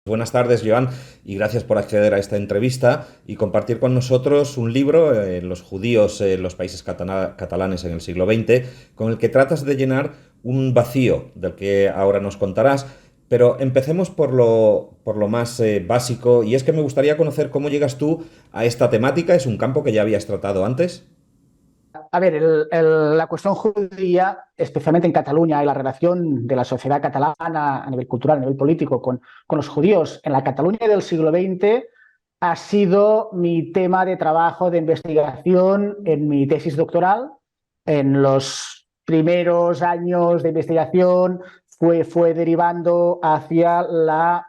Buenas tardes, Joan, y gracias por acceder a esta entrevista y compartir con nosotros un libro, Los judíos en los países catalanes en el siglo XX, con el que tratas de llenar un vacío del que ahora nos contarás. Pero empecemos por lo más básico, y es que me gustaría conocer cómo llegas tú a esta temática. ¿Es un campo que ya habías tratado antes? A ver, la cuestión judía, especialmente en Cataluña, y la relación de la sociedad catalana a nivel cultural, a nivel político, con los judíos en la Cataluña del siglo XX, ha sido mi tema de trabajo, de investigación en mi tesis doctoral. En los primeros años de investigación fue derivando hacia la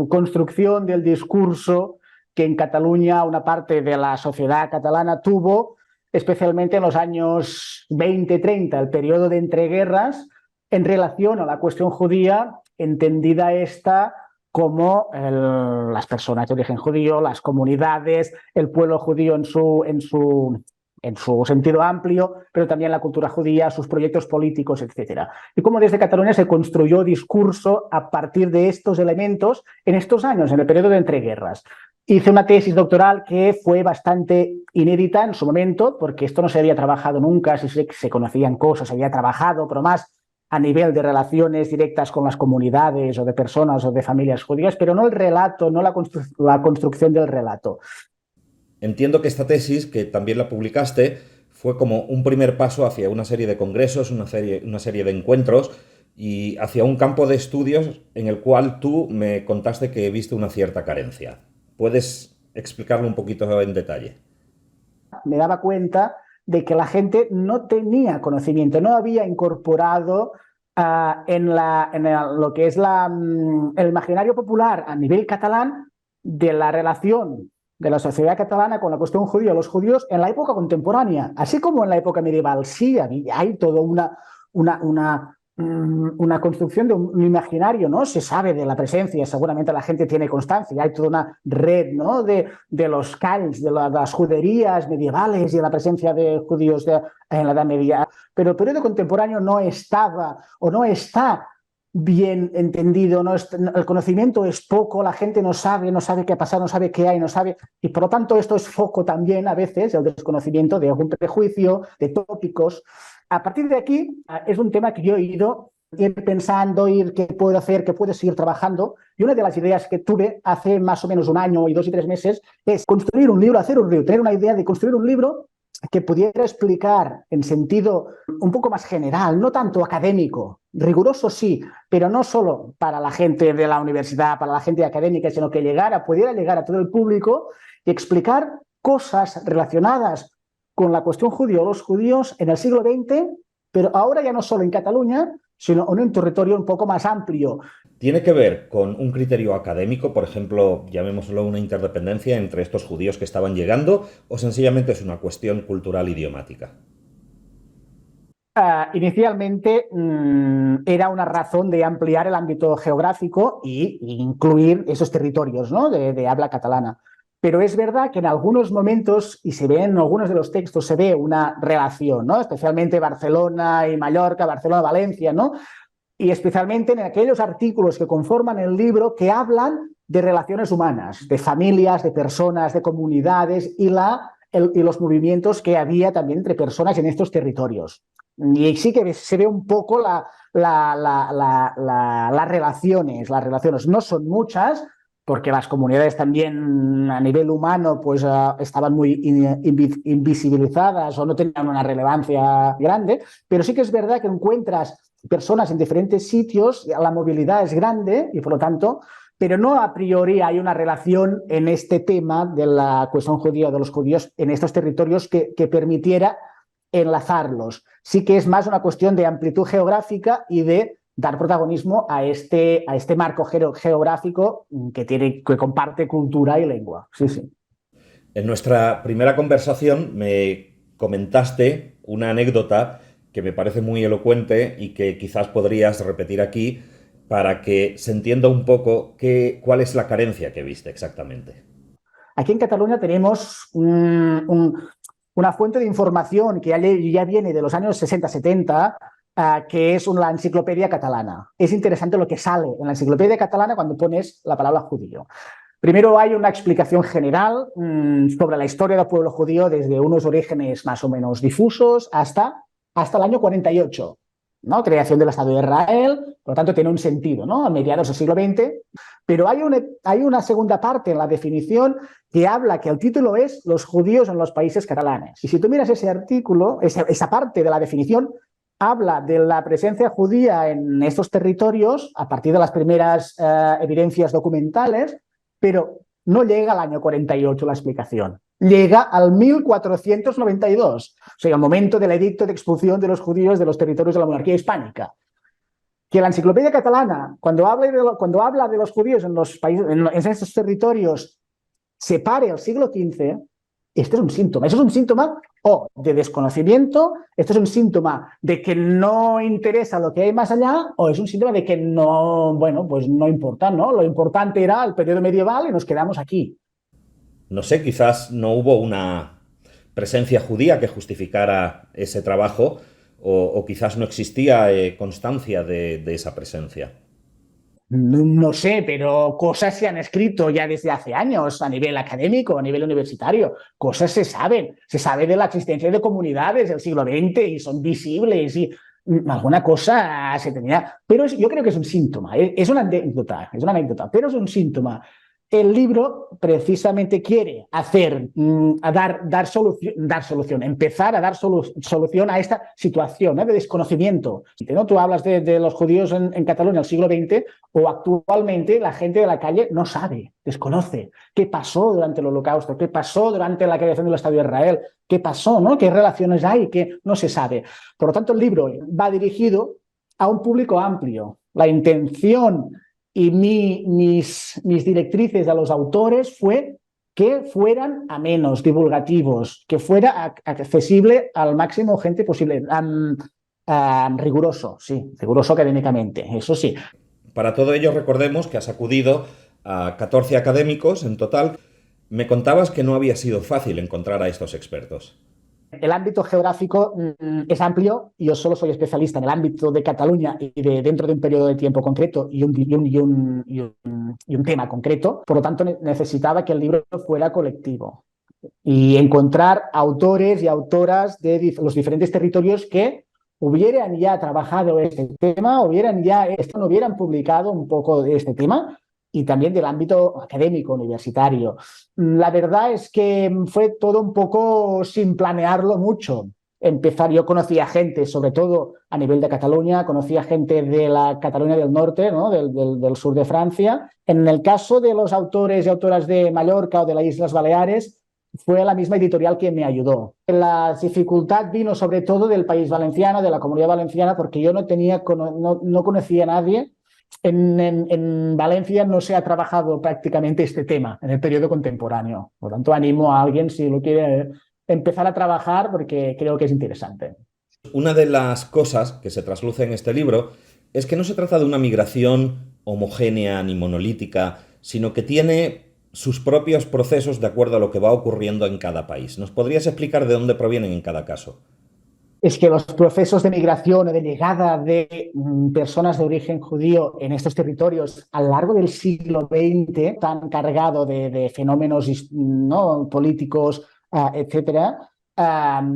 construcción del discurso que en Cataluña una parte de la sociedad catalana tuvo, especialmente en los años 20-30, el periodo de entreguerras, en relación a la cuestión judía, entendida esta como las personas de origen judío, las comunidades, el pueblo judío en su sentido amplio, pero también la cultura judía, sus proyectos políticos, etcétera. Y cómo desde Cataluña se construyó discurso a partir de estos elementos en estos años, en el periodo de entreguerras. Hice una tesis doctoral que fue bastante inédita en su momento, porque esto no se había trabajado nunca, se conocían cosas, se había trabajado, pero más a nivel de relaciones directas con las comunidades o de personas o de familias judías, pero no el relato, no la construcción del relato. Entiendo que esta tesis, que también la publicaste, fue como un primer paso hacia una serie de congresos, una serie de encuentros y hacia un campo de estudios en el cual tú me contaste que viste una cierta carencia. ¿Puedes explicarlo un poquito en detalle? Me daba cuenta de que la gente no tenía conocimiento, no había incorporado lo que es el imaginario popular a nivel catalán de la relación de la sociedad catalana con la cuestión judía, los judíos en la época contemporánea, así como en la época medieval. Sí, hay toda una construcción de un imaginario, ¿no? Se sabe de la presencia, seguramente la gente tiene constancia, hay toda una red, ¿no? de los calls, las juderías medievales y de la presencia de judíos en la Edad Media. Pero el periodo contemporáneo no estaba o no está bien entendido, el conocimiento es poco, la gente no sabe qué ha pasado, no sabe qué hay, no sabe, y por lo tanto esto es foco también a veces, el desconocimiento de algún prejuicio, de tópicos. A partir de aquí es un tema que yo he ido ir pensando, qué puedo hacer, qué puedo seguir trabajando. Y una de las ideas que tuve hace más o menos un año y 2 y 3 meses es construir un libro, hacer un libro, tener una idea de construir un libro que pudiera explicar en sentido un poco más general, no tanto académico, riguroso sí, pero no solo para la gente de la universidad, para la gente académica, sino que pudiera llegar a todo el público y explicar cosas relacionadas con la cuestión judía o los judíos en el siglo XX, pero ahora ya no solo en Cataluña, sino en un territorio un poco más amplio. ¿Tiene que ver con un criterio académico, por ejemplo, llamémoslo una interdependencia entre estos judíos que estaban llegando, o sencillamente es una cuestión cultural idiomática? Inicialmente era una razón de ampliar el ámbito geográfico e incluir esos territorios, ¿no? de habla catalana. Pero es verdad que en algunos momentos, y se ve en algunos de los textos, se ve una relación, ¿no? Especialmente Barcelona y Mallorca, Barcelona-Valencia, ¿no? Y especialmente en aquellos artículos que conforman el libro que hablan de relaciones humanas, de familias, de personas, de comunidades y los movimientos que había también entre personas en estos territorios. Y sí que se ve un poco las relaciones. Las relaciones no son muchas, porque las comunidades también a nivel humano pues estaban muy invisibilizadas o no tenían una relevancia grande, pero sí que es verdad que encuentras personas en diferentes sitios, la movilidad es grande y por lo tanto, pero no a priori hay una relación en este tema de la cuestión judía de los judíos en estos territorios que permitiera enlazarlos. Sí que es más una cuestión de amplitud geográfica y de dar protagonismo a este marco geográfico que comparte cultura y lengua. Sí, sí. En nuestra primera conversación me comentaste una anécdota que me parece muy elocuente y que quizás podrías repetir aquí para que se entienda un poco cuál es la carencia que viste exactamente. Aquí en Cataluña tenemos una fuente de información que ya viene de los años 60-70, que es la enciclopedia catalana. Es interesante lo que sale en la enciclopedia catalana cuando pones la palabra judío. Primero hay una explicación general sobre la historia del pueblo judío desde unos orígenes más o menos difusos hasta el año 48, ¿no? Creación del Estado de Israel, por lo tanto tiene un sentido, ¿no? A mediados del siglo XX, pero hay una segunda parte en la definición que habla que el título es Los judíos en los países catalanes. Y si tú miras ese artículo, esa parte de la definición, habla de la presencia judía en estos territorios a partir de las primeras evidencias documentales, pero no llega al año 48 la explicación. Llega al 1492, o sea, al momento del edicto de expulsión de los judíos de los territorios de la monarquía hispánica. Que la enciclopedia catalana, cuando habla de los judíos en los países, en estos territorios, separe el siglo XV, este es un síntoma. Eso es un síntoma de desconocimiento, esto es un síntoma de que no interesa lo que hay más allá, o es un síntoma de que no, bueno, pues no importa, ¿no? Lo importante era el periodo medieval y nos quedamos aquí. No sé, quizás no hubo una presencia judía que justificara ese trabajo o quizás no existía constancia de esa presencia. No sé, pero cosas se han escrito ya desde hace años a nivel académico, a nivel universitario. Cosas se saben. Se sabe de la existencia de comunidades del siglo XX y son visibles y alguna cosa se tenía. Pero yo creo que es un síntoma, es una anécdota, pero es un síntoma. El libro precisamente quiere dar solución, empezar a dar solución a esta situación de desconocimiento. ¿No? Tú hablas de los judíos en Cataluña del siglo XX o actualmente la gente de la calle no sabe, desconoce qué pasó durante el Holocausto, qué pasó durante la creación del Estado de Israel, qué pasó, ¿no? Qué relaciones hay, que no se sabe. Por lo tanto, el libro va dirigido a un público amplio. La intención y mis directrices a los autores fue que fueran amenos, divulgativos, que fuera accesible al máximo gente posible, riguroso académicamente, eso sí. Para todo ello recordemos que has acudido a 14 académicos en total. Me contabas que no había sido fácil encontrar a estos expertos. El ámbito geográfico es amplio. Yo solo soy especialista en el ámbito de Cataluña y dentro de un periodo de tiempo concreto y un tema concreto. Por lo tanto, necesitaba que el libro fuera colectivo y encontrar autores y autoras de los diferentes territorios que hubieran ya trabajado este tema, hubieran publicado un poco de este tema y también del ámbito académico, universitario. La verdad es que fue todo un poco sin planearlo mucho. Yo conocía gente, sobre todo a nivel de Cataluña, conocía gente de la Cataluña del norte, ¿no? del sur de Francia. En el caso de los autores y autoras de Mallorca o de las Islas Baleares, fue la misma editorial que me ayudó. La dificultad vino sobre todo del País Valenciano, de la Comunidad Valenciana, porque yo no conocía a nadie. En Valencia no se ha trabajado prácticamente este tema en el periodo contemporáneo. Por lo tanto, animo a alguien si lo quiere empezar a trabajar porque creo que es interesante. Una de las cosas que se trasluce en este libro es que no se trata de una migración homogénea ni monolítica, sino que tiene sus propios procesos de acuerdo a lo que va ocurriendo en cada país. ¿Nos podrías explicar de dónde provienen en cada caso? Es que los procesos de migración o de llegada de personas de origen judío en estos territorios a lo largo del siglo XX, tan cargado de fenómenos, ¿no? políticos, etcétera,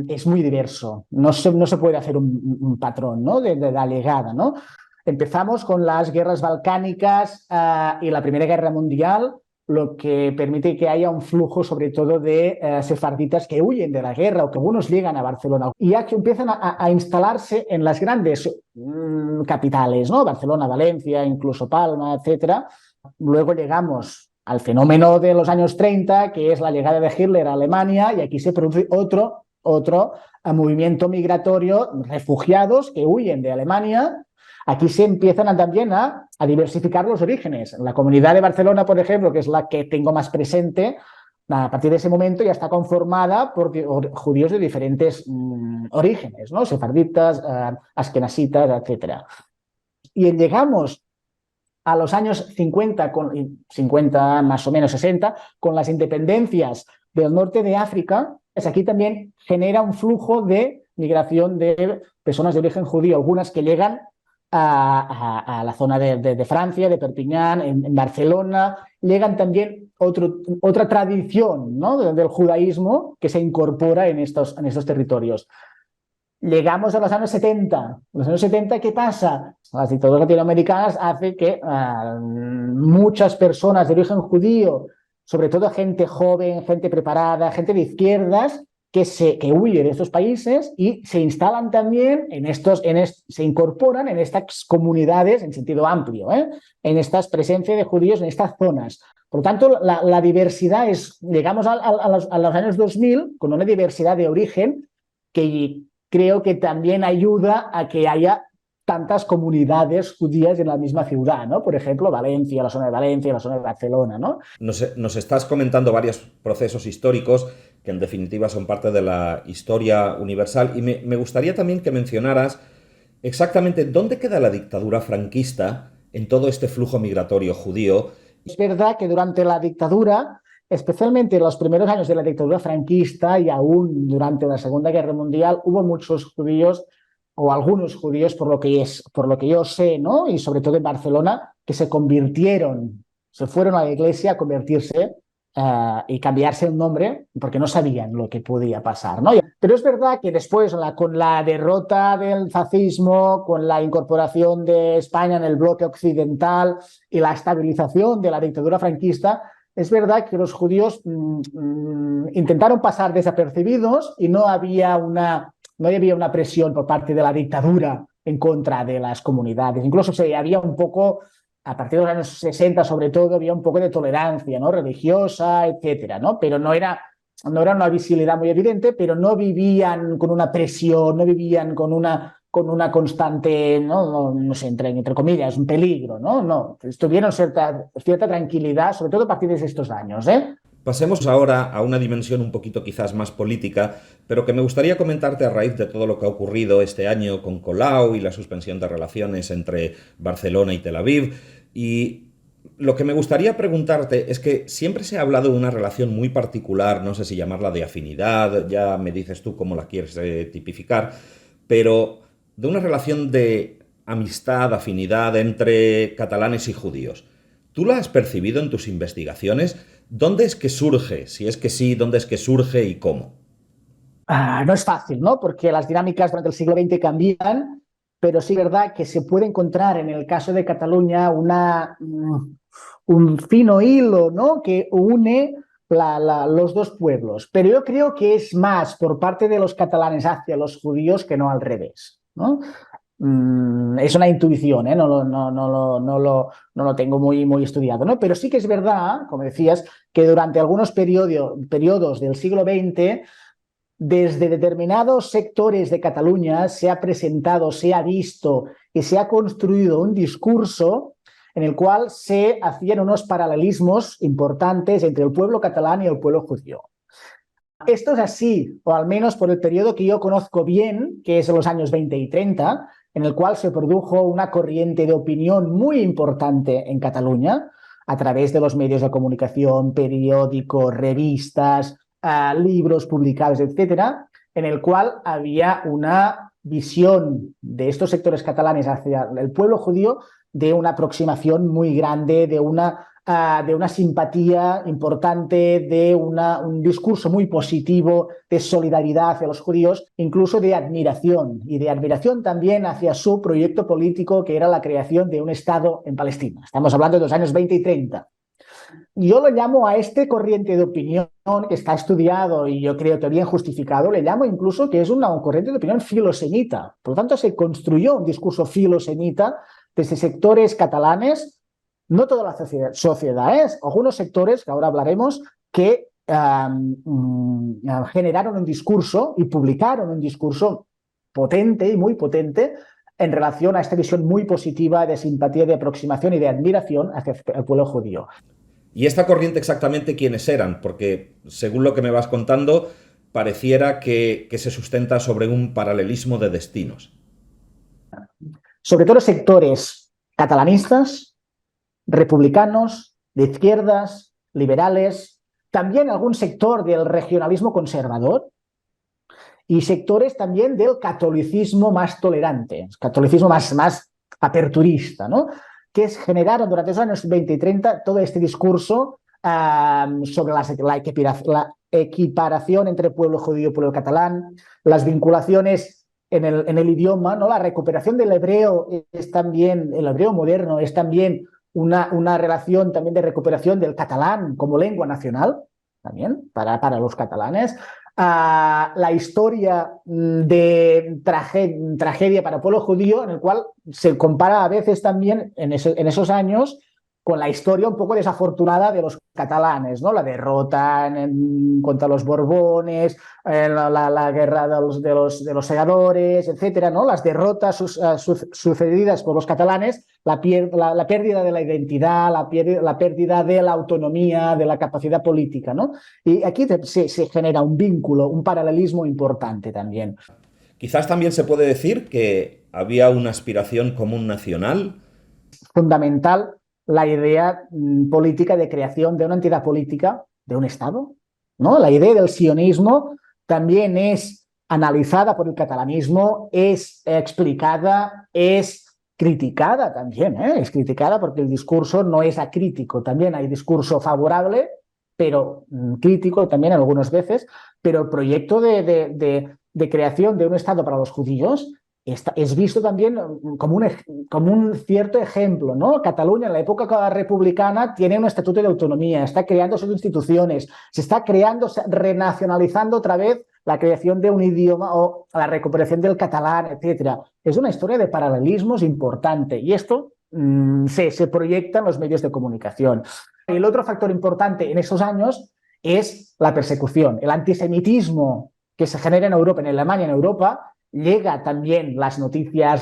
es muy diverso. No se puede hacer un patrón, ¿no? de la llegada, ¿no? Empezamos con las guerras balcánicas y la Primera Guerra Mundial, lo que permite que haya un flujo sobre todo de sefarditas que huyen de la guerra o que algunos llegan a Barcelona y ya que empiezan a instalarse en las grandes capitales, ¿no? Barcelona, Valencia, incluso Palma, etcétera. Luego llegamos al fenómeno de los años 30, que es la llegada de Hitler a Alemania, y aquí se produce otro movimiento migratorio, refugiados que huyen de Alemania. Aquí se empiezan también a diversificar los orígenes. La Comunidad de Barcelona, por ejemplo, que es la que tengo más presente, a partir de ese momento ya está conformada por judíos de diferentes orígenes, ¿no? Sefarditas, askenasitas, etc. Y llegamos a los años 50, 50 más o menos 60, con las independencias del norte de África, pues aquí también genera un flujo de migración de personas de origen judío, algunas que llegan a la zona de Francia, de Perpiñán, en Barcelona. Llegan también otra tradición, ¿no?, del judaísmo que se incorpora en estos territorios. Llegamos a los años 70. En los años 70, ¿qué pasa? Las dictaduras latinoamericanas hacen que muchas personas de origen judío, sobre todo gente joven, gente preparada, gente de izquierdas, que huye de estos países y se instalan también se incorporan en estas comunidades en sentido amplio, en estas presencias de judíos en estas zonas. Por lo tanto, la diversidad llegamos a los años 2000 con una diversidad de origen que creo que también ayuda a que haya tantas comunidades judías en la misma ciudad, ¿no? Por ejemplo, Valencia, la zona de Valencia, la zona de Barcelona, ¿no? Nos estás comentando varios procesos históricos que en definitiva son parte de la historia universal y me gustaría también que mencionaras exactamente dónde queda la dictadura franquista en todo este flujo migratorio judío. Es verdad que durante la dictadura, especialmente en los primeros años de la dictadura franquista y aún durante la Segunda Guerra Mundial, hubo muchos judíos o algunos judíos, por lo que yo sé, ¿no?, y sobre todo en Barcelona, que se fueron a la iglesia a convertirse y cambiarse el nombre porque no sabían lo que podía pasar, ¿no? Pero es verdad que después, con la derrota del fascismo, con la incorporación de España en el bloque occidental y la estabilización de la dictadura franquista, es verdad que los judíos intentaron pasar desapercibidos y no había una presión por parte de la dictadura en contra de las comunidades. Incluso había un poco, a partir de los años 60 sobre todo, había un poco de tolerancia, ¿no?, religiosa, etcétera, ¿no? Pero no era una visibilidad muy evidente, pero no vivían con una presión, no vivían con una constante, no sé, entre comillas, un peligro, ¿no? No, tuvieron cierta tranquilidad, sobre todo a partir de estos años, ¿eh? Pasemos ahora a una dimensión un poquito quizás más política, pero que me gustaría comentarte a raíz de todo lo que ha ocurrido este año con Colau y la suspensión de relaciones entre Barcelona y Tel Aviv. Y lo que me gustaría preguntarte es que siempre se ha hablado de una relación muy particular, no sé si llamarla de afinidad, ya me dices tú cómo la quieres tipificar, pero de una relación de amistad, afinidad entre catalanes y judíos. ¿Tú la has percibido en tus investigaciones? ¿Dónde es que surge? Si es que sí, ¿dónde es que surge y cómo? No es fácil, ¿no?, porque las dinámicas durante el siglo XX cambian, pero sí es verdad que se puede encontrar en el caso de Cataluña un fino hilo, ¿no?, que une los dos pueblos. Pero yo creo que es más por parte de los catalanes hacia los judíos que no al revés, ¿no? Es una intuición, ¿eh? No lo tengo muy estudiado, ¿no? Pero sí que es verdad, como decías, que durante algunos periodos del siglo XX, desde determinados sectores de Cataluña se ha presentado, se ha visto y se ha construido un discurso en el cual se hacían unos paralelismos importantes entre el pueblo catalán y el pueblo judío. Esto es así, o al menos por el periodo que yo conozco bien, que es los años 20 y 30, en el cual se produjo una corriente de opinión muy importante en Cataluña, a través de los medios de comunicación, periódicos, revistas, libros publicados, etcétera, en el cual había una visión de estos sectores catalanes hacia el pueblo judío de una aproximación muy grande, de una simpatía importante, de un discurso muy positivo de solidaridad hacia los judíos, incluso de admiración, y de admiración también hacia su proyecto político, que era la creación de un Estado en Palestina. Estamos hablando de los años 20 y 30. Yo lo llamo a este corriente de opinión que está estudiado y yo creo que bien justificado, le llamo incluso que es una corriente de opinión filosemita. Por lo tanto, se construyó un discurso filosemita desde sectores catalanes, no toda la sociedad, algunos sectores, que ahora hablaremos, que generaron un discurso y publicaron un discurso potente y muy potente en relación a esta visión muy positiva de simpatía, de aproximación y de admiración hacia el pueblo judío. ¿Y esta corriente exactamente quiénes eran? Porque, según lo que me vas contando, pareciera que se sustenta sobre un paralelismo de destinos. Sobre todo sectores catalanistas, republicanos, de izquierdas, liberales, también algún sector del regionalismo conservador y sectores también del catolicismo más tolerante, catolicismo más aperturista, ¿no? Que generaron durante los años 20 y 30 todo este discurso sobre la equiparación entre pueblo judío y pueblo catalán, las vinculaciones en el idioma, ¿no? La recuperación del hebreo es también, el hebreo moderno es también una relación también de recuperación del catalán como lengua nacional, también para los catalanes. La historia de tragedia para el pueblo judío, en el cual se compara a veces también en esos años con la historia un poco desafortunada de los catalanes, ¿no? La derrota contra los Borbones, la guerra de los segadores, etcétera, ¿no? Las derrotas sucedidas por los catalanes, la pérdida de la identidad, la pérdida de la autonomía, de la capacidad política, ¿no? Y aquí se genera un vínculo, un paralelismo importante también. Quizás también se puede decir que había una aspiración común nacional. Fundamental la idea política de creación de una entidad política, de un Estado, ¿no? La idea del sionismo también es analizada por el catalanismo, es explicada, es criticada también, ¿eh? Es criticada porque el discurso no es acrítico, también hay discurso favorable, pero crítico también algunas veces, pero el proyecto de creación de un Estado para los judíos es visto también como un cierto ejemplo, ¿no? Cataluña en la época republicana tiene un estatuto de autonomía, está creando sus instituciones, se está renacionalizando otra vez la creación de un idioma o la recuperación del catalán, etcétera. Es una historia de paralelismos importante y esto se proyecta en los medios de comunicación. El otro factor importante en esos años es la persecución, el antisemitismo que se genera en Europa, en Alemania, en Europa. Llega también las noticias,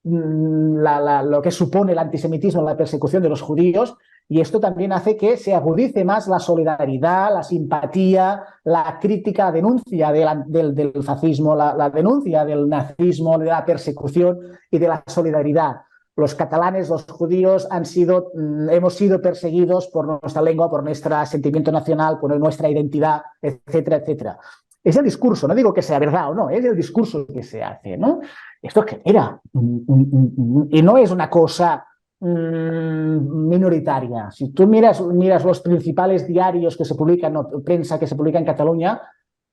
lo que supone el antisemitismo, la persecución de los judíos, y esto también hace que se agudice más la solidaridad, la simpatía, la crítica, la denuncia del fascismo, la denuncia del nazismo, de la persecución y de la solidaridad. Los catalanes, los judíos, hemos sido perseguidos por nuestra lengua, por nuestro sentimiento nacional, por nuestra identidad, etcétera, etcétera. Es el discurso, no digo que sea verdad o no, es el discurso que se hace, ¿no? Esto genera, y no es una cosa minoritaria. Si tú miras los principales diarios que se publican, o prensa que se publica en Cataluña,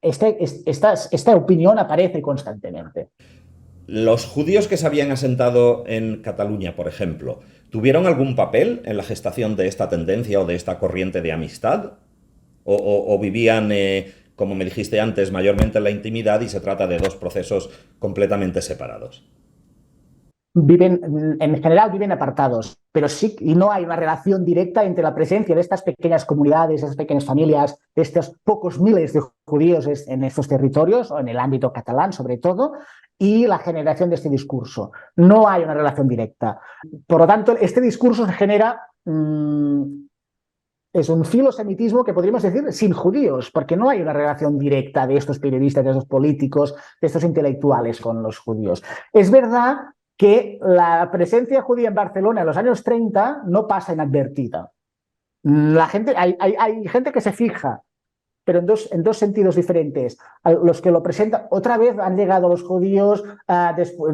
esta opinión aparece constantemente. ¿Los judíos que se habían asentado en Cataluña, por ejemplo, tuvieron algún papel en la gestación de esta tendencia o de esta corriente de amistad? ¿O vivían, como me dijiste antes, mayormente en la intimidad y se trata de dos procesos completamente separados? En general viven apartados, pero sí, y no hay una relación directa entre la presencia de estas pequeñas comunidades, de estas pequeñas familias, de estos pocos miles de judíos en estos territorios, o en el ámbito catalán sobre todo, y la generación de este discurso. No hay una relación directa. Por lo tanto, este discurso se genera, es un filosemitismo que podríamos decir sin judíos, porque no hay una relación directa de estos periodistas, de estos políticos, de estos intelectuales con los judíos. Es verdad que la presencia judía en Barcelona en los años 30 no pasa inadvertida. Hay gente que se fija, pero en dos sentidos diferentes. Los que lo presentan, otra vez han llegado los judíos,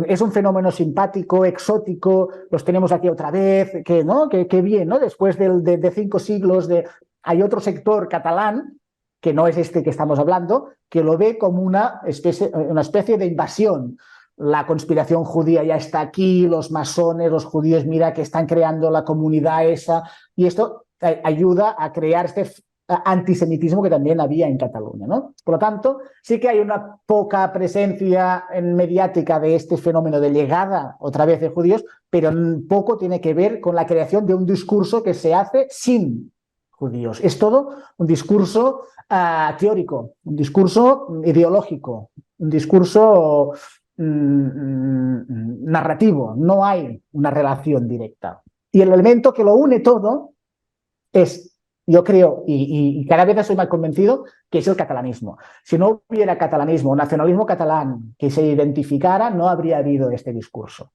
es un fenómeno simpático, exótico, los tenemos aquí otra vez, ¿no? Qué bien, ¿no? Después de 5 siglos, hay otro sector catalán, que no es este que estamos hablando, que lo ve como una especie de invasión. La conspiración judía ya está aquí, los masones, los judíos, mira que están creando la comunidad esa, y esto ayuda a crear este antisemitismo que también había en Cataluña, ¿no? Por lo tanto, sí que hay una poca presencia mediática de este fenómeno de llegada otra vez de judíos, pero poco tiene que ver con la creación de un discurso que se hace sin judíos. Es todo un discurso teórico, un discurso ideológico, un discurso narrativo, no hay una relación directa. Y el elemento que lo une todo es, yo creo, y cada vez estoy más convencido, que es el catalanismo. Si no hubiera catalanismo, nacionalismo catalán que se identificara, no habría habido este discurso.